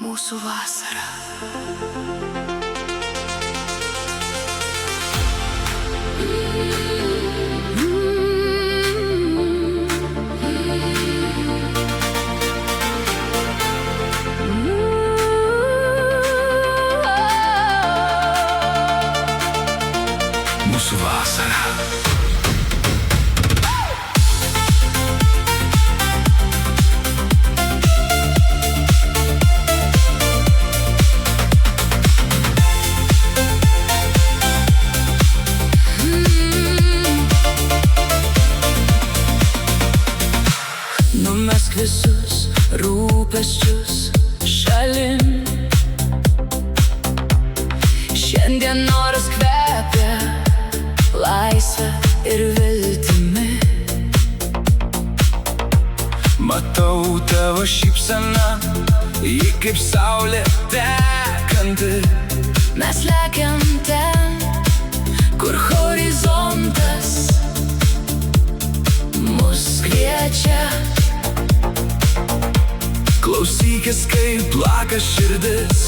mūsų vasara. Mūsų vasara. Numesk visus rūpesčius šalin. Šiandien oras kvepia laisvę ir viltimi. Matau tavo šypseną, ji kaip saulė tekanti. Mes lekiam ten, kur horizontas mus kviečia. Klausykis, kaip plaka širdis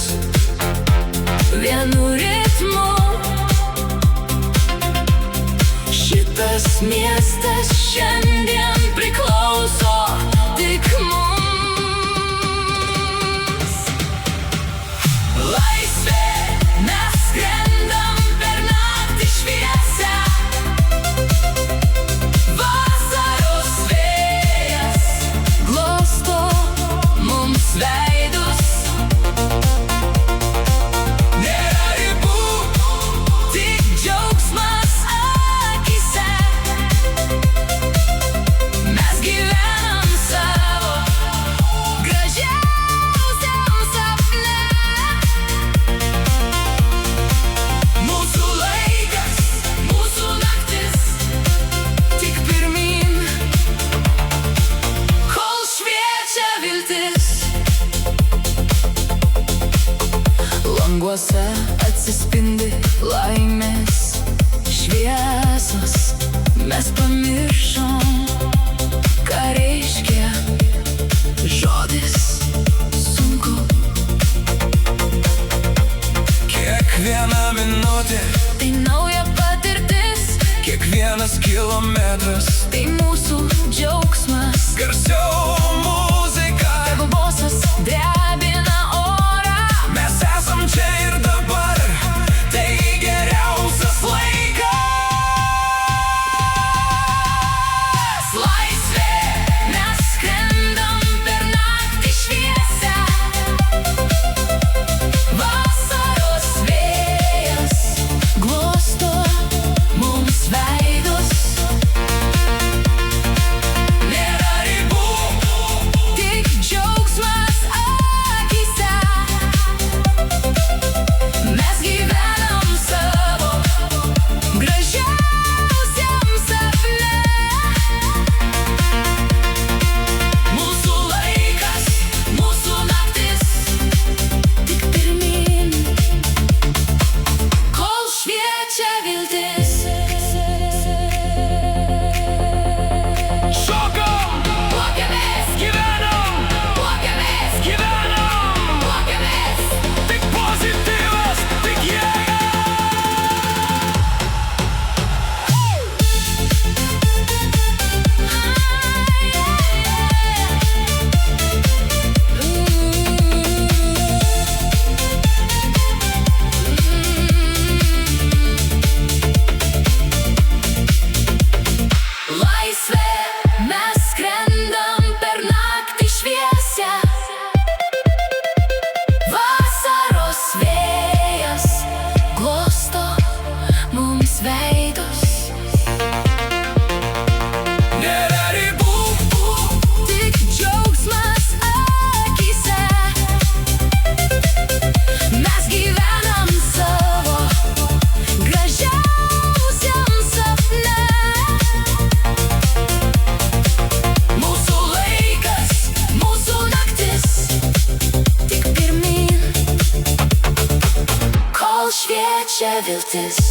Vienu ritmu šitas miestas šiandien priklauso tik mums. Laisvė, mes skrendam per naktį šviesią. Vasaros vėjas glosto mums veidus. Nėra ribų, tik džiaugsmas akyse. Mes gyvenam savo gražiausiam sapne. Mūsų laikas, mūsų naktis, tik pirmyn, kol šviečia viltis. Languose atsispindi laimės šviesos. Mes pamiršom, ką reiškia žodis sunku. Kiekviena minutė, Tai nauja patirtis, kiekvienas kilometras. tai mūsų džiaugsmas. Garsiau muzika, Tavo balsas drebina orą. mes esam čia ir dabar. Tai geriausias laikas. Laisvė, mes skrendam per naktį šviesią. Vasaros vėjas glosto mums veidus. Nėra ribų, tik džiaugsmas akyse. Mes gyvenam savo gražiausiam sapne. Mūsų laikas, mūsų naktis, tik pirmyn, kol šviečia viltis. Šokam, Plakėmės, gyvenam, plakėmės, gyvenam. plakėmės. Tik pozityvas, tik jėga. Laisvė, mes skrendam per naktį šviesią. Vasaros vėjas glosto mums veidus. Nėra ribų, Tik džiaugsmas akyse. Mes gyvenam savo gražiausiam sapne. Mūsų laikas, mūsų naktis, tik pirmyn, kol šviečia viltis.